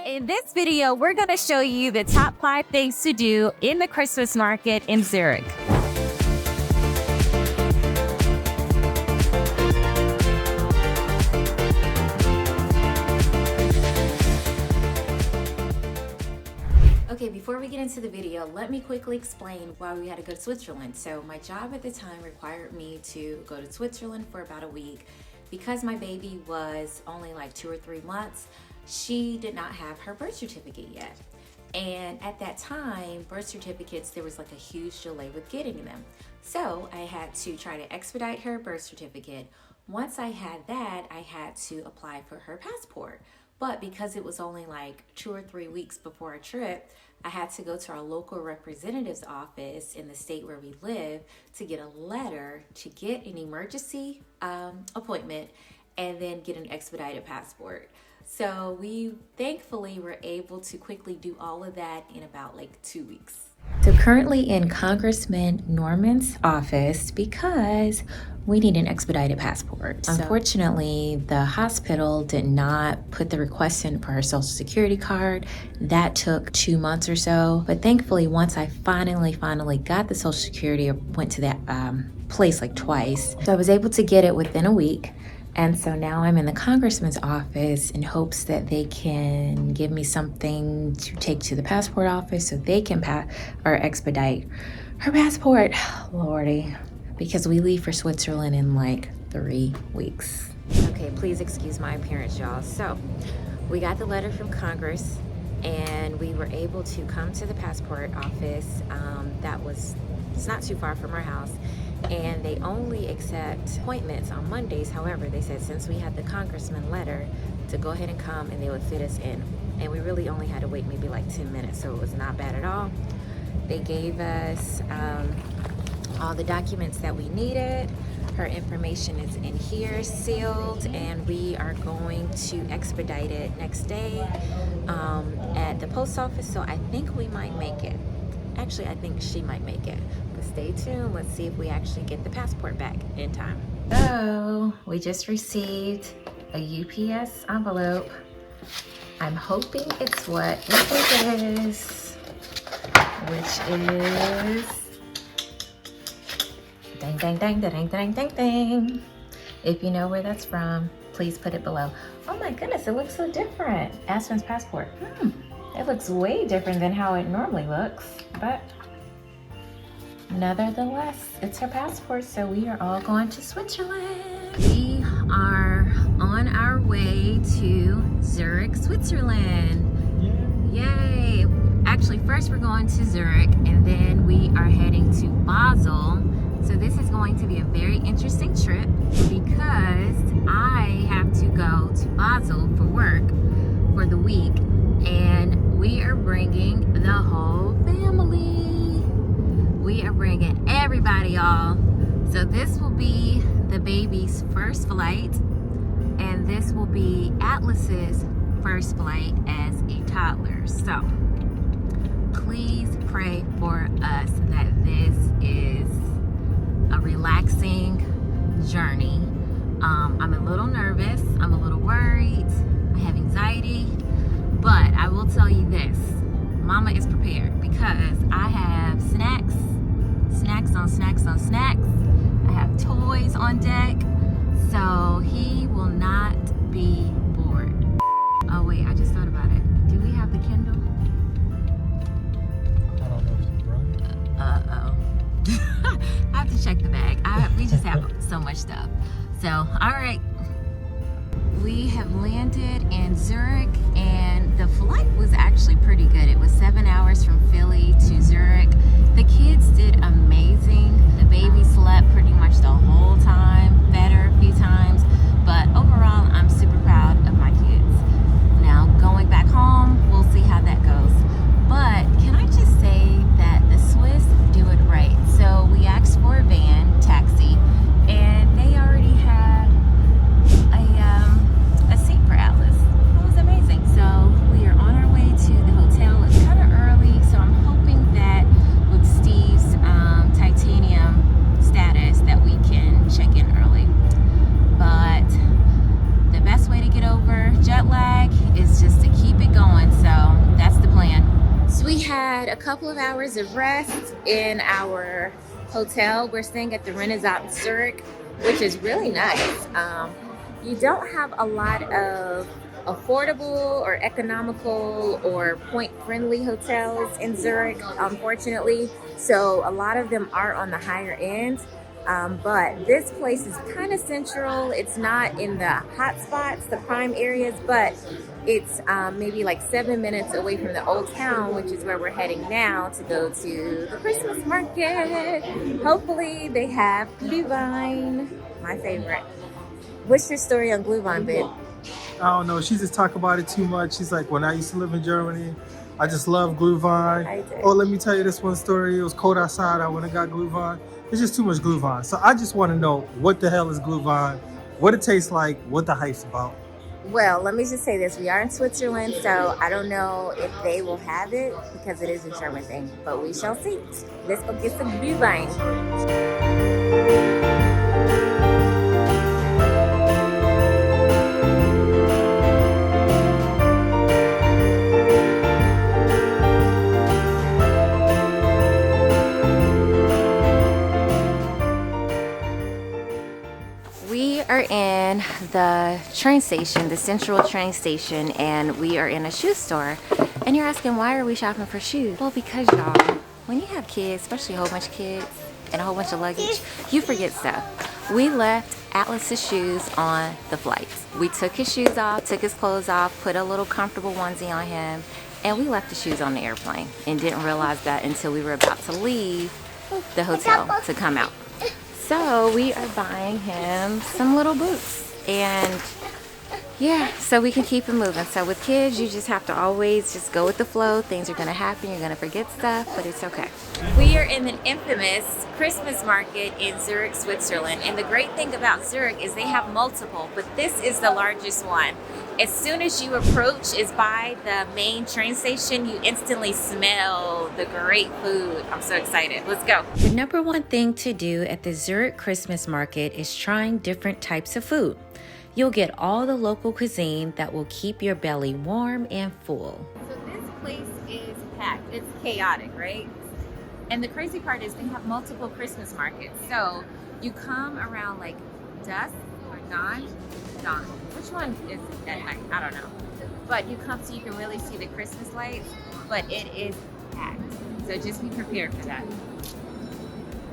In this video, we're going to show you the top 5 things to do in the Christmas market in Zurich. Okay, before we get into the video, let me quickly explain why we had to go to Switzerland. So my job at the time required me to go to Switzerland for about a week. Because my baby was only like 2 or 3 months, she did not have her birth certificate yet. And at that time, birth certificates, there was like a huge delay with getting them. So I had to try to expedite her birth certificate. Once I had that, I had to apply for her passport. But because it was only like 2 or 3 weeks before our trip, I had to go to our local representative's office in the state where we live to get a letter to get an emergency appointment and then get an expedited passport. So we thankfully were able to quickly do all of that in about like 2 weeks. So currently in Congressman Norman's office because we need an expedited passport. Unfortunately, the hospital did not put the request in for her social security card. That took 2 months or so. But thankfully, once I finally got the social security, I went to that place like twice. So I was able to get it within a week. And so now I'm in the congressman's office in hopes that they can give me something to take to the passport office so they can expedite her passport. Lordy, because we leave for Switzerland in like 3 weeks. Okay, please excuse my appearance, y'all. So we got the letter from Congress and we were able to come to the passport office. It's not too far from our house. And they only accept appointments on Mondays. However, they said since we had the congressman letter to go ahead and come and they would fit us in. And we really only had to wait maybe like 10 minutes, so it was not bad at all. They gave us all the documents that we needed. Her information is in here, sealed, and we are going to expedite it next day at the post office. So I think we might make it. Actually, I think she might make it. But stay tuned. Let's see if we actually get the passport back in time. So we just received a UPS envelope. I'm hoping it's what it is, which is dang, dang, dang, dang, dang, dang, dang. If you know where that's from, please put it below. Oh my goodness, it looks so different. Aspen's passport. It looks way different than how it normally looks, but nevertheless, it's her passport, so we are all going to Switzerland. We are on our way to Zurich, Switzerland. Yay! Actually, first we're going to Zurich, and then we are heading to Basel. So this is going to be a very interesting trip because I have to go to Basel for work for the week, and we are bringing the whole family. We are bringing everybody, y'all. So this will be the baby's first flight, and this will be Atlas's first flight as a toddler. So please pray for us that this is a relaxing journey. I'm a little nervous. I'm a little worried. I have anxiety. But I will tell you this, Mama is prepared because I have snacks on snacks on snacks. I have toys on deck, so he will not be bored. Oh wait, I just thought about it. Do we have the Kindle? I don't know if you brought it. Uh-oh. I have to check the bag. We just have so much stuff. So, all right. We have landed in Zurich, and the flight was actually pretty good. It was 7 hours from Philly to Zurich. The kids did amazing. The baby slept pretty much the whole time, fed her a few times, but overall, I'm super proud of my kids. Now, going back home, we'll see how that goes. But can I just say that the Swiss do it right? So we asked for a van, taxi, and they already had a seat for Atlas. It was amazing. So had a couple of hours of rest in our hotel. We're staying at the Renaissance Zurich, which is really nice. You don't have a lot of affordable or economical or point-friendly hotels in Zurich, unfortunately. So a lot of them are on the higher end. But this place is kind of central. It's not in the hot spots, the prime areas, but it's maybe like 7 minutes away from the old town, which is where we're heading now to go to the Christmas market. Hopefully they have Glühwein, my favorite. What's your story on Glühwein, babe? I don't know. She just talk about it too much. She's like, when I used to live in Germany, I just love Glühwein. Oh, let me tell you this one story. It was cold outside. I went and got Glühwein. It's just too much Glühwein. So I just want to know what the hell is Glühwein, what it tastes like, what the hype's about. Well, let me just say this. We are in Switzerland, so I don't know if they will have it because it is a German thing, but we shall see. Let's go get some Glühwein. We are in the train station, the central train station, and we are in a shoe store. And you're asking, why are we shopping for shoes? Well, because y'all, when you have kids, especially a whole bunch of kids and a whole bunch of luggage, you forget stuff. We left Atlas's shoes on the flight. We took his shoes off, took his clothes off, put a little comfortable onesie on him, and we left the shoes on the airplane and didn't realize that until we were about to leave the hotel to come out. So we are buying him some little boots, and yeah, so we can keep him moving. So with kids, you just have to always just go with the flow. Things are gonna happen, you're gonna forget stuff, but it's okay. We are in the infamous Christmas market in Zurich, Switzerland. And the great thing about Zurich is they have multiple, but this is the largest one. As soon as you approach is by the main train station, you instantly smell the great food. I'm so excited. Let's go. The number one thing to do at the Zurich Christmas market is trying different types of food. You'll get all the local cuisine that will keep your belly warm and full. So this place is packed. It's chaotic, right? And the crazy part is they have multiple Christmas markets. So you come around like dusk or dawn. Which one is at night? I don't know. But you come so you can really see the Christmas lights, but it is packed. So just be prepared for that.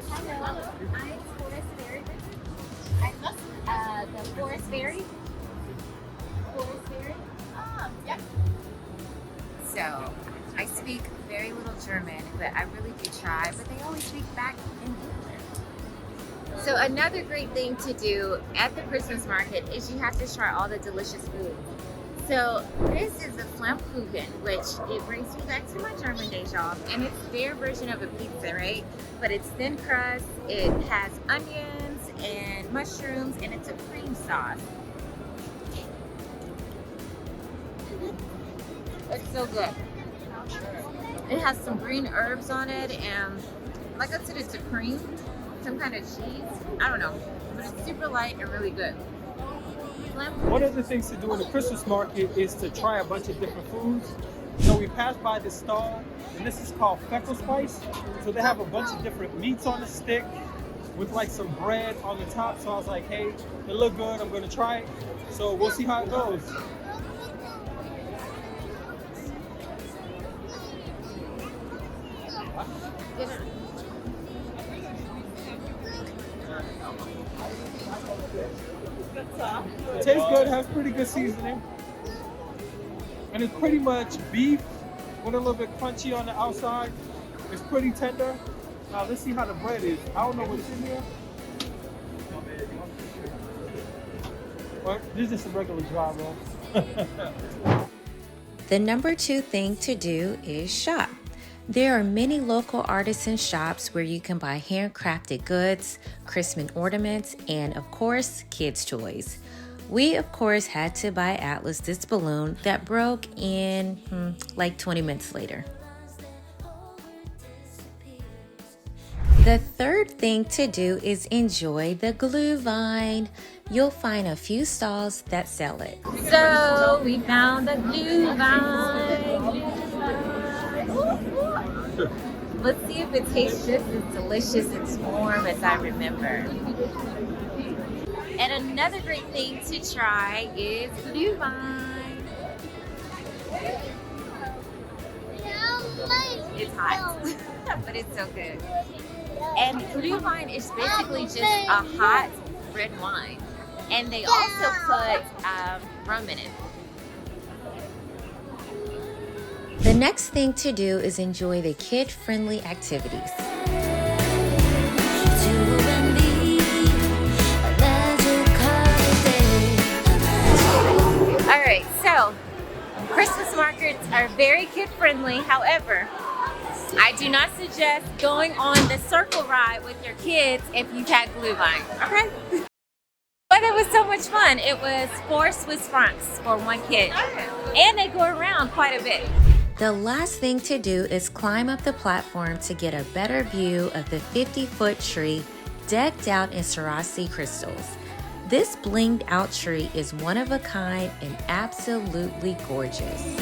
Hello, I'm Forest Fairy. The Forest Fairy. Forest Fairy? Yep. So, I speak very little German, but I really do try, but they always speak back in English. So another great thing to do at the Christmas market is you have to try all the delicious food. So this is the Flammkuchen, which it brings me back to my German days, y'all. And it's their version of a pizza, right? But it's thin crust, it has onions and mushrooms, and it's a cream sauce. It's so good. It has some green herbs on it, and like I said, it's a cream, some kind of cheese. I don't know, but it's super light and really good. One of the things to do in the Christmas market is to try a bunch of different foods. So we passed by this stall, and this is called Feckle Spice. So they have a bunch of different meats on a stick with like some bread on the top. So I was like, hey, it look good, I'm gonna try it. So we'll see how it goes. It tastes good, has pretty good seasoning. And it's pretty much beef with a little bit crunchy on the outside. It's pretty tender. Now let's see how the bread is. I don't know what's in here. Well, this is just a regular dry roll. The number 2 thing to do is shop. There are many local artisan shops where you can buy handcrafted goods, Christmas ornaments, and of course, kids' toys. We, of course, had to buy Atlas this balloon that broke in like 20 minutes later. The third thing to do is enjoy the Glühwein. You'll find a few stalls that sell it. So we found the Glühwein. Let's see if it tastes just as delicious and warm as I remember. And another great thing to try is Diva. It's hot, but it's so good. And Diva is basically just a hot red wine. And they also put rum in it. The next thing to do is enjoy the kid-friendly activities. Alright, so Christmas markets are very kid-friendly. However, I do not suggest going on the circle ride with your kids if you've had glühwein, okay? But it was so much fun. It was 4 Swiss francs for one kid. And they go around quite a bit. The last thing to do is climb up the platform to get a better view of the 50-foot tree decked out in Swarovski crystals. This blinged out tree is one of a kind and absolutely gorgeous.